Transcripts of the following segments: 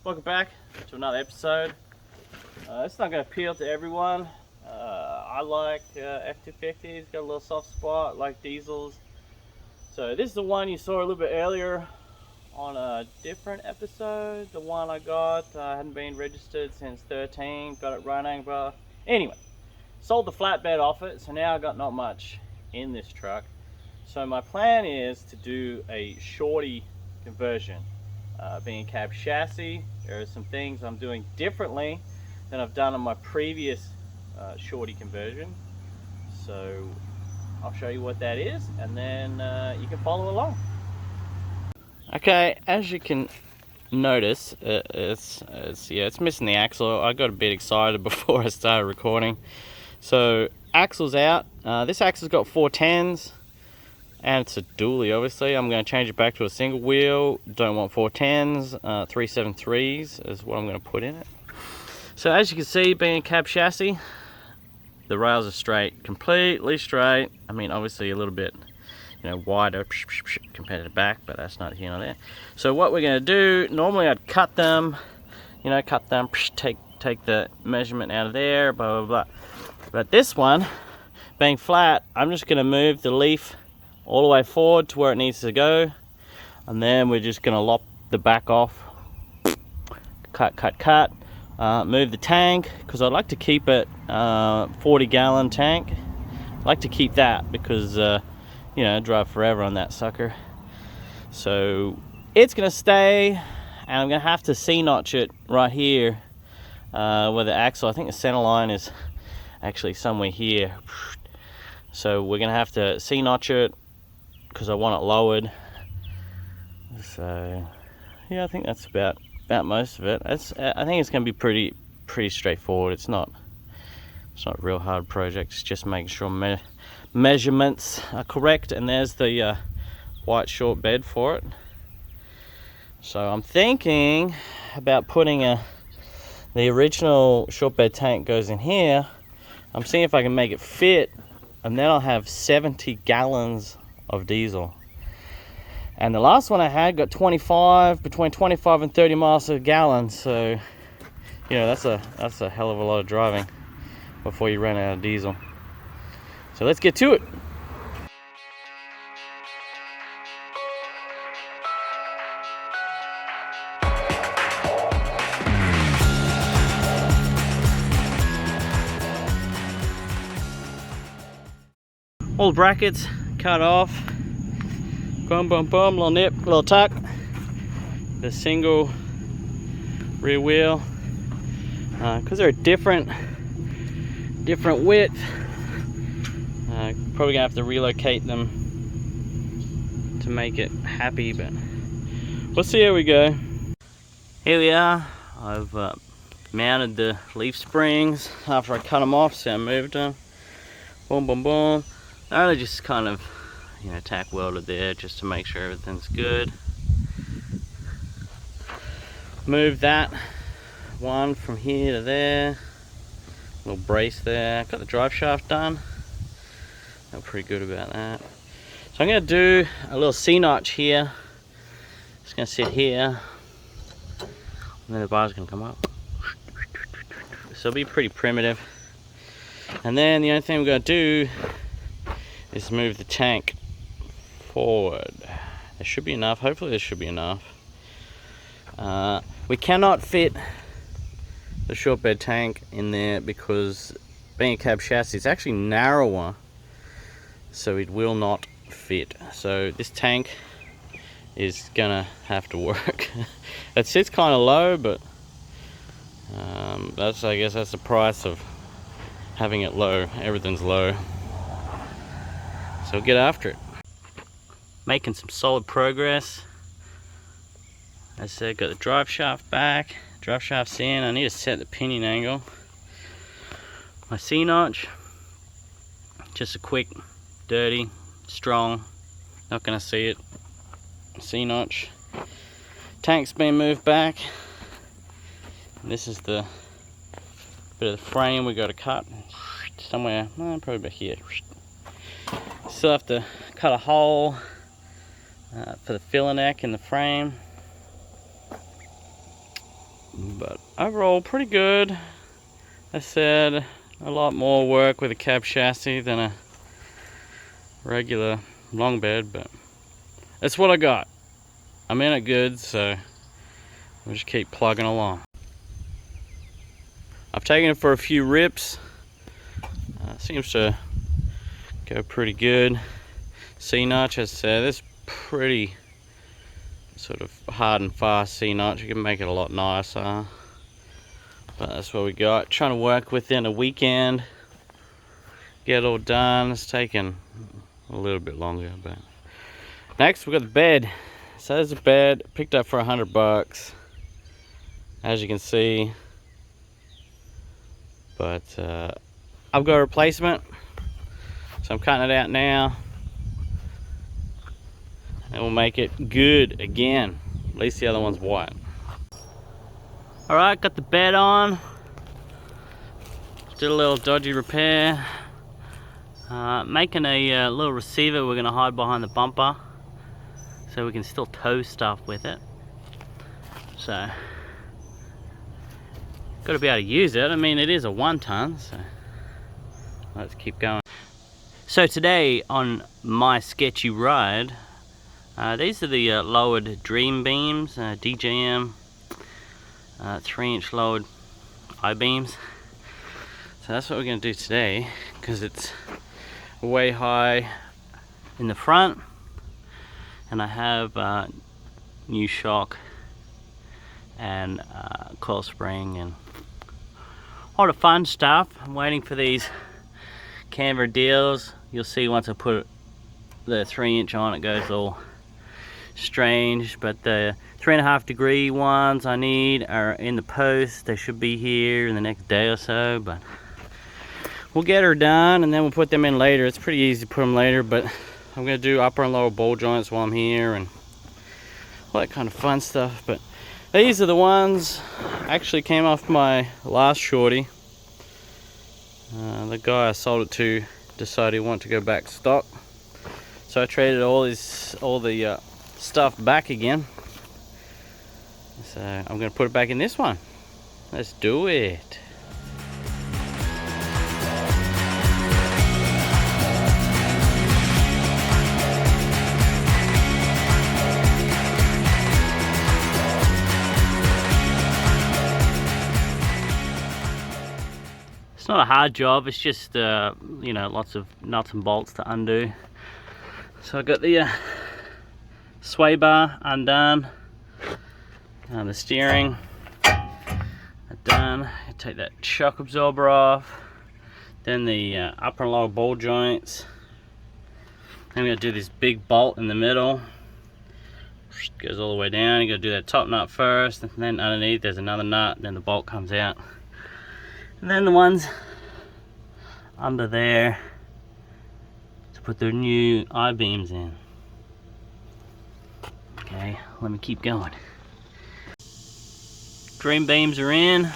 Welcome back to another episode. It's not going to appeal to everyone. I like F350s, got a little soft spot, like diesels. So this is the one you saw a little bit earlier on a different episode. The one I got hadn't been registered since 13, got it running, but anyway, sold the flatbed off it, so now I got not much in this truck. So my plan is to do a Shorty conversion. Being a cab chassis, there are some things I'm doing differently than I've done on my previous Shorty conversion. So I'll show you what that is, and then you can follow along. Okay, as you can notice, it's missing the axle. I got a bit excited before I started recording. So axle's out. This axle's got 410s. And it's a dually, obviously. I'm going to change it back to a single wheel. Don't want 410s, 373s is what I'm going to put in it. So as you can see, being a cab chassis, the rails are straight, completely straight. I mean, obviously a little bit, wider compared to the back, but that's not here nor there. So what we're going to do, normally I'd cut them, take the measurement out of there, blah, blah, blah. But this one, being flat, I'm just going to move the leaf all the way forward to where it needs to go, and then we're just going to lop the back off, cut, move the tank, because I'd like to keep it 40-gallon tank. I like to keep that because drive forever on that sucker. So it's going to stay, and I'm going to have to C-notch it right here where the axle, I think the center line is actually somewhere here. So we're going to have to C-notch it because I want it lowered. So yeah, I think that's about most of it. I think it's going to be pretty straightforward. It's not a real hard project. It's just making sure measurements are correct. And there's the white short bed for it. So I'm thinking about putting the original short bed tank goes in here. I'm seeing if I can make it fit, and then I'll have 70 gallons of diesel. And the last one I had got between 25 and 30 miles a gallon. So that's a hell of a lot of driving before you run out of diesel. So let's get to it. All the brackets cut off. Boom, little nip, little tuck. The single rear wheel, because they're a different width. Probably gonna have to relocate them to make it happy, but we'll see how we go. Here we are. I've mounted the leaf springs after I cut them off, so I moved them. Boom. I only just kind of tack welded there just to make sure everything's good. Move that one from here to there. Little brace there. Got the drive shaft done. I'm pretty good about that. So I'm going to do a little C-notch here. It's going to sit here, and then the bar's going to come up. So it'll be pretty primitive. And then the only thing we're going to do is move the tank forward. There should be enough. Hopefully there should be enough. We cannot fit the short bed tank in there because being a cab chassis, it's actually narrower, so it will not fit. So this tank is gonna have to work. It sits kind of low, but I guess that's the price of having it low. Everything's low. So get after it. Making some solid progress. As I said, got the drive shaft back. Drive shaft's in. I need to set the pinion angle. My C-notch. Just a quick, dirty, strong. Not gonna see it. C-notch. Tank's been moved back. And this is the bit of the frame we got to cut. Somewhere, probably about here. Still have to cut a hole for the filler neck in the frame. But overall, pretty good. I said a lot more work with a cab chassis than a regular long bed, but that's what I got. I'm in it good, so we'll just keep plugging along. I've taken it for a few rips. Seems to go pretty good. C-notch, as I said, it's pretty sort of hard and fast C-notch. You can make it a lot nicer, but that's what we got. Trying to work within a weekend, get it all done. It's taken a little bit longer, but next we got the bed. So there's a bed picked up for $100, as you can see, but I've got a replacement, so I'm cutting it out now, and we'll make it good again. At least the other one's white. All right, got the bed on. Did a little dodgy repair. Making a little receiver we're gonna hide behind the bumper, so we can still tow stuff with it. So, got to be able to use it. I mean, it is a 1-ton, so let's keep going. So today on my sketchy ride, these are the lowered Dream beams, DJM 3-inch lowered I-beams. So that's what we're going to do today, because it's way high in the front, and I have new shock and coil spring and all the fun stuff. I'm waiting for these camber deals. You'll see once I put the 3-inch on, it goes all strange, but the 3.5-degree ones I need are in the post. They should be here in the next day or so, but we'll get her done and then we'll put them in later. It's pretty easy to put them later, but I'm gonna do upper and lower ball joints while I'm here and all that kind of fun stuff. But these are the ones actually came off my last Shorty. The guy I sold it to decided he wanted to go back stock, so I traded all the stuff back again. So I'm gonna put it back in this one. Let's do it. It's not a hard job, it's just you know, lots of nuts and bolts to undo. So I got the sway bar undone, the steering done. I take that shock absorber off, then the upper and lower ball joints. I'm going to do this big bolt in the middle, goes all the way down. You got to do that top nut first, and then underneath there's another nut, then the bolt comes out. And then the ones under there to put their new I-beams in. Okay, let me keep going. Dream beams are in.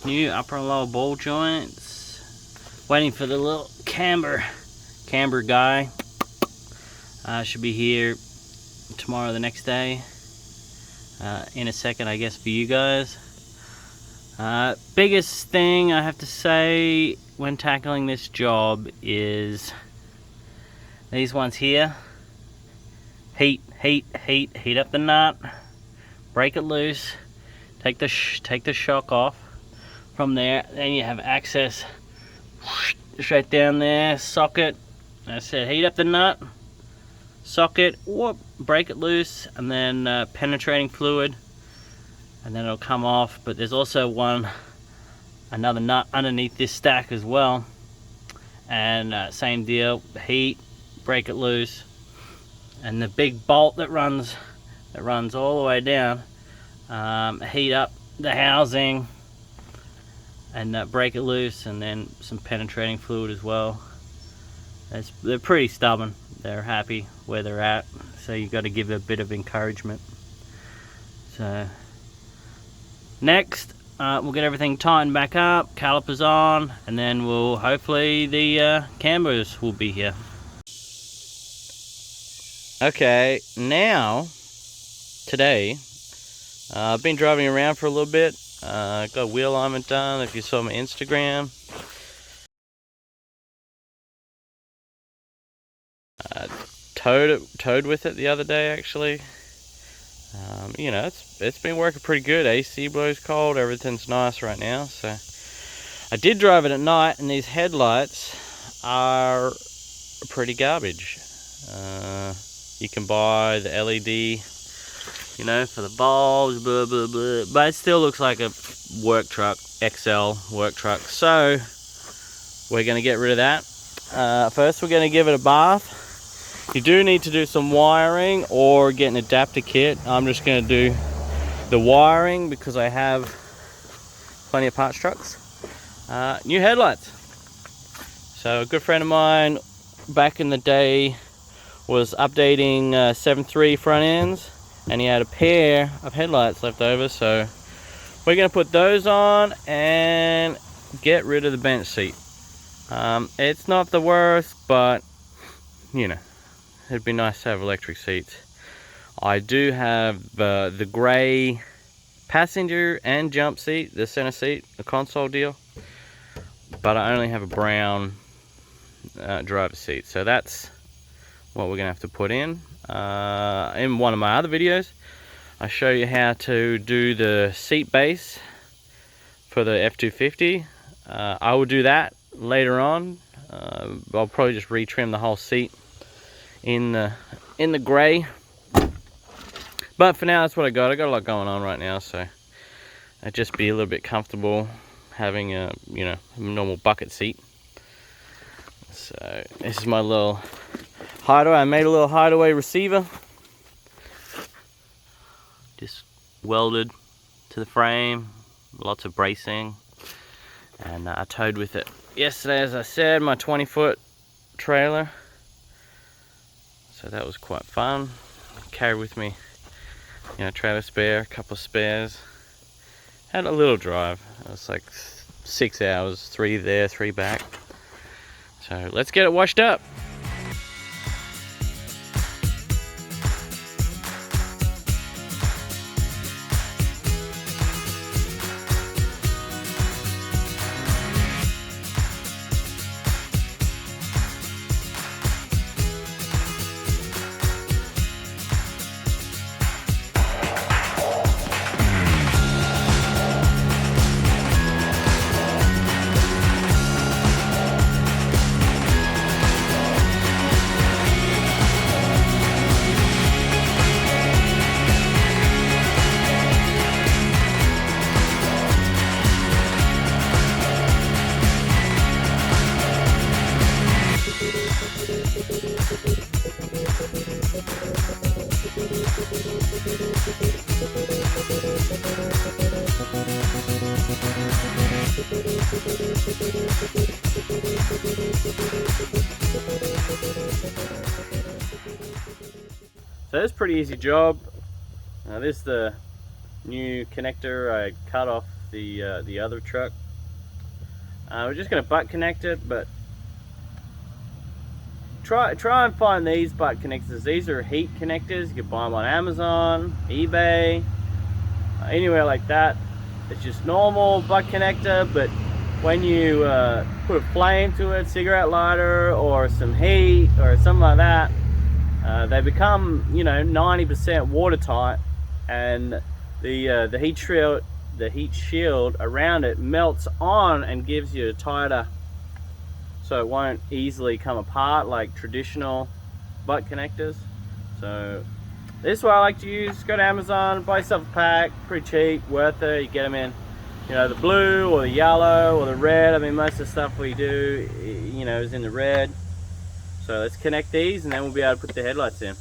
New upper and lower ball joints. Waiting for the little camber guy. Should be here tomorrow, the next day. In a second, I guess, for you guys. Biggest thing I have to say when tackling this job is these ones here. Heat up the nut, break it loose, take the shock off. From there, then you have access straight down there, socket. I said heat up the nut, socket, whoop, break it loose, and then penetrating fluid, and then it'll come off. But there's also another nut underneath this stack as well, and same deal, heat, break it loose, and the big bolt that runs all the way down, heat up the housing and break it loose, and then some penetrating fluid as well. They're pretty stubborn. They're happy where they're at, so you've got to give it a bit of encouragement. So next, we'll get everything tightened back up, calipers on, and then hopefully the cambers will be here. Okay, now today I've been driving around for a little bit. Got wheel alignment done, if you saw my Instagram. Towed with it the other day, actually. You know, it's been working pretty good. AC blows cold, everything's nice right now. So I did drive it at night, and these headlights are pretty garbage. You can buy the LED, you know, for the bulbs, blah blah blah, but it still looks like a work truck, XL work truck. So we're gonna get rid of that. First we're gonna give it a bath. You do need to do some wiring or get an adapter kit. I'm just going to do the wiring because I have plenty of parts trucks. New headlights. So a good friend of mine back in the day was updating 7.3 front ends, and he had a pair of headlights left over. So we're going to put those on and get rid of the bench seat. It's not the worst, but you know, it'd be nice to have electric seats. I do have the grey passenger and jump seat, the center seat, the console deal, but I only have a brown driver seat. So that's what we're gonna have to put in. In one of my other videos, I show you how to do the seat base for the F250. I will do that later on. I'll probably just retrim the whole seat in the gray, but for now that's what I got a lot going on right now, so I'd just be a little bit comfortable having a, you know, a normal bucket seat. So this is my little hideaway. I made a little hideaway receiver, just welded to the frame, lots of bracing, and I towed with it yesterday, as I said, my 20-foot trailer. So that was quite fun. Carried with me, you know, trailer spare, a couple of spares. Had a little drive. It was like 6 hours, 3 there, 3 back. So let's get it washed up. So it's a pretty easy job. This is the new connector I cut off the other truck. We're just going to butt connect it, but try and find these butt connectors. These are heat connectors. You can buy them on Amazon, eBay, anywhere like that. It's just normal butt connector, but when you put a flame to it, cigarette lighter or some heat or something like that, they become, you know, 90% watertight, and the heat shield around it melts on and gives you a tighter, so it won't easily come apart like traditional butt connectors. So this is what I like to use. Go to Amazon, buy yourself a pack, pretty cheap, worth it. You get them in, you know, the blue or the yellow or the red. I mean, most of the stuff we do, you know, is in the red. So let's connect these and then we'll be able to put the headlights in.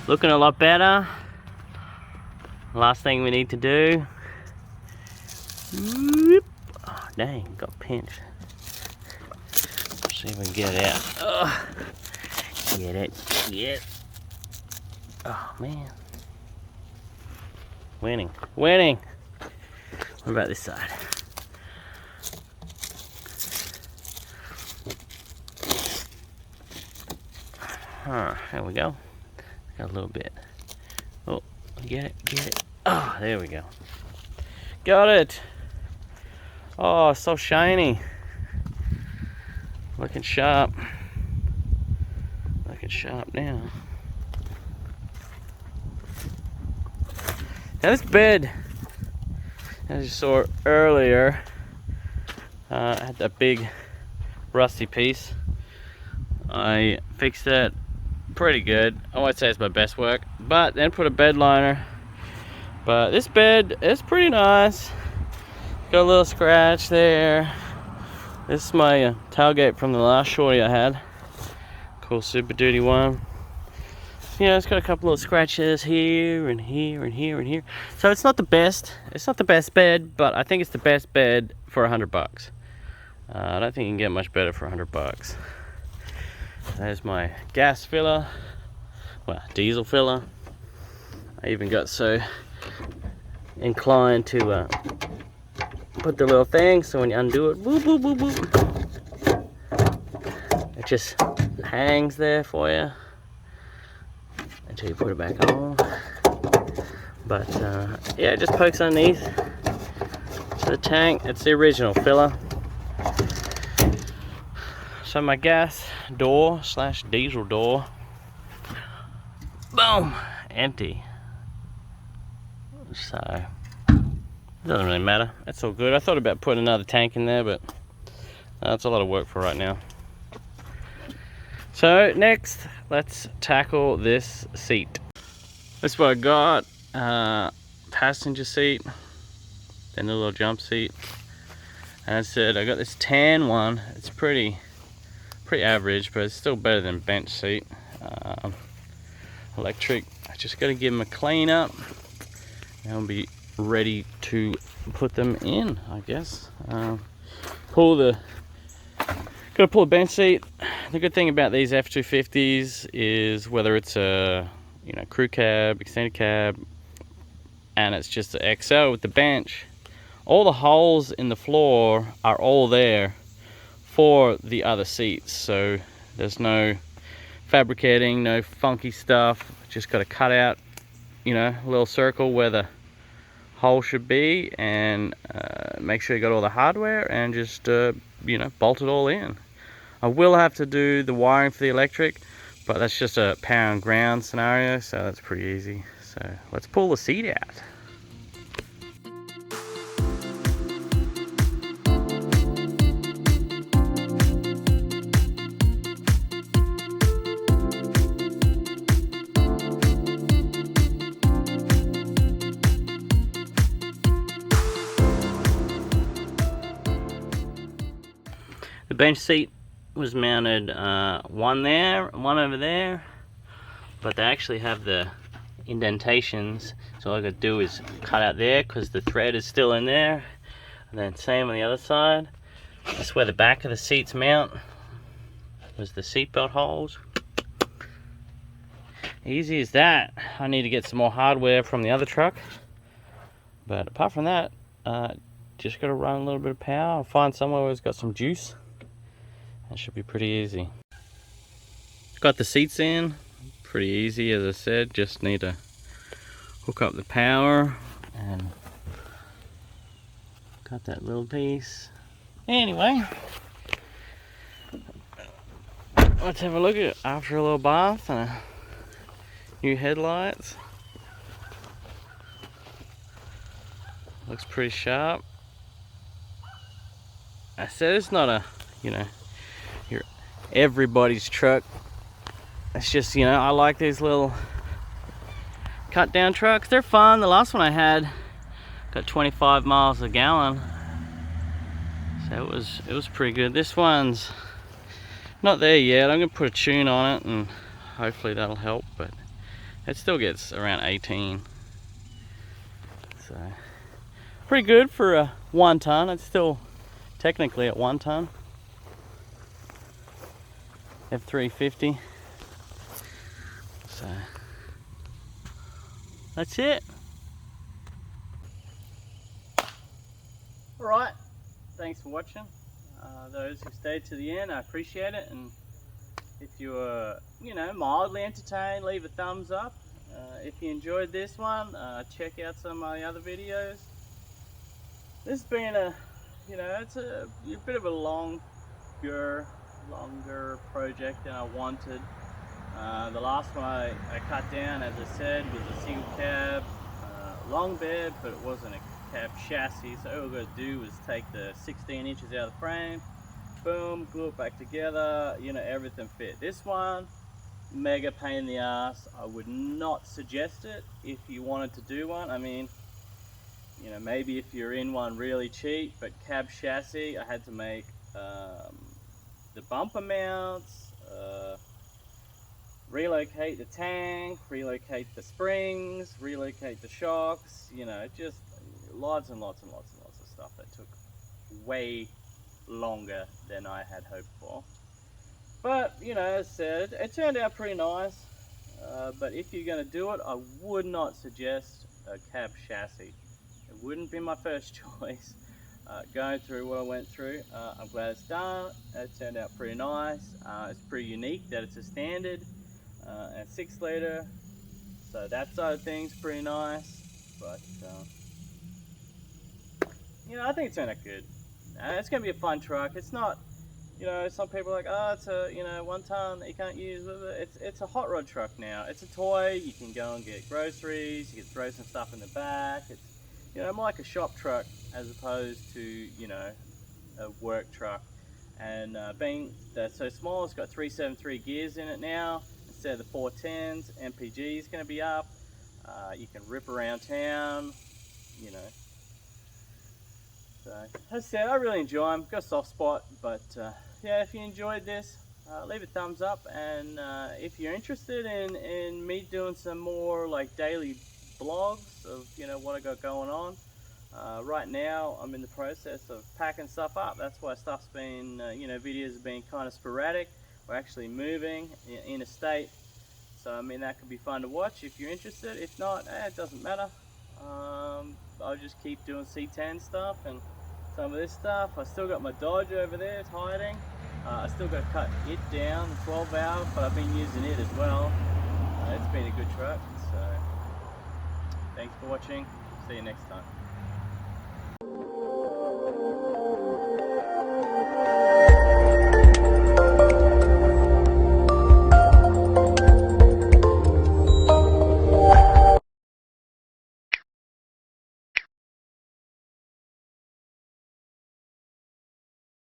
Looking a lot better. Last thing we need to do. Whoop. Oh, dang, got pinched. Let's see if we can get it out. Get it. Get. Oh man. Winning. Winning. What about this side? There we go. Got a little bit. Oh, get it, get it. Oh, there we go. Got it. Oh, so shiny. Looking sharp. Looking sharp now. Now this bed, as you saw earlier, had that big rusty piece. I fixed that pretty good. I won't say it's my best work, but then put a bed liner. But this bed is pretty nice. Got a little scratch there. This is my tailgate from the last Shorty I had. Cool Super Duty one. Yeah, it's got a couple of scratches here and here and here and here. So it's not the best. It's not the best bed, but I think it's the best bed for $100. I don't think you can get much better for $100. There's my gas filler, well, diesel filler. I even got so inclined to put the little thing so when you undo it, whoop, whoop, whoop, whoop, it just hangs there for you until you put it back on. But yeah, it just pokes underneath the tank. It's the original filler. So my gas door slash diesel door, boom, empty. So it doesn't really matter. That's all good. I thought about putting another tank in there, but that's a lot of work for right now. So next, let's tackle this seat. That's what I got. Passenger seat, then the little jump seat. And I said I got this tan one. It's pretty average, but it's still better than bench seat. Electric. I just got to give them a clean up and I'll be ready to put them in, I guess. Gotta pull the bench seat. The good thing about these F350s is whether it's a crew cab, extended cab, and it's just the XL with the bench, all the holes in the floor are all there for the other seats, so there's no fabricating, no funky stuff. Just got to cut out a little circle where the hole should be, and make sure you got all the hardware, and just bolt it all in. I will have to do the wiring for the electric, but that's just a power and ground scenario, so that's pretty easy. So let's pull the seat out. The bench seat was mounted one there, one over there, but they actually have the indentations, so all I gotta do is cut out there because the thread is still in there, and then same on the other side. That's where the back of the seats mount, was the seatbelt holes. Easy as that. I need to get some more hardware from the other truck, but apart from that, just gotta run a little bit of power. I'll find somewhere where it's got some juice. That should be pretty easy. Got the seats in, pretty easy as I said. Just need to hook up the power and got that little piece. Anyway, let's have a look at it after a little bath and new headlights. Looks pretty sharp. I said it's not a your everybody's truck. It's just I like these little cut down trucks. They're fun. The last one I had got 25 miles a gallon, so it was pretty good. This one's not there yet. I'm gonna put a tune on it and hopefully that'll help, but it still gets around 18, so pretty good for a 1 ton. It's still technically at 1 ton. F350. So that's it. Alright, thanks for watching. Those who stayed to the end, I appreciate it. And if you were, mildly entertained, leave a thumbs up. If you enjoyed this one, check out some of my other videos. This has been it's a bit of a longer project than I wanted. The last one I cut down, as I said, was a single cab, long bed, but it wasn't a cab chassis. So all we're going to do was take the 16 inches out of the frame, boom, glue it back together, everything fit. This one, mega pain in the ass. I would not suggest it if you wanted to do one. I mean, maybe if you're in one really cheap, but cab chassis, I had to make the bumper mounts, relocate the tank, relocate the springs, relocate the shocks, just lots and lots and lots and lots of stuff that took way longer than I had hoped for. But, as I said, it turned out pretty nice. But if you're going to do it, I would not suggest a cab chassis. It wouldn't be my first choice. Going through what I went through, I'm glad it's done. It turned out pretty nice. It's pretty unique that it's a standard and 6 litre. So that side of things pretty nice. But, I think it turned out good. It's going to be a fun truck. It's not, some people are like, oh, it's a, 1 ton that you can't use. It's a hot rod truck now. It's a toy. You can go and get groceries. You can throw some stuff in the back. It's, more like a shop truck as opposed to, a work truck. And being that so small, it's got 373 gears in it now instead of the 410s. MPG is going to be up. You can rip around town, So, as I said, I really enjoy them. Got a soft spot, but yeah, if you enjoyed this, leave a thumbs up. And if you're interested in me doing some more like daily vlogs of what I got going on, right now I'm in the process of packing stuff up. That's why stuff's been videos have been kind of sporadic. We're actually moving in a state, so I mean that could be fun to watch if you're interested. If not, it doesn't matter. I'll just keep doing C10 stuff and some of this stuff. I still got my Dodge over there, it's hiding. I still got to cut it down, the 12 valve, but I've been using it as well. It's been a good truck, so thanks for watching. See you next time.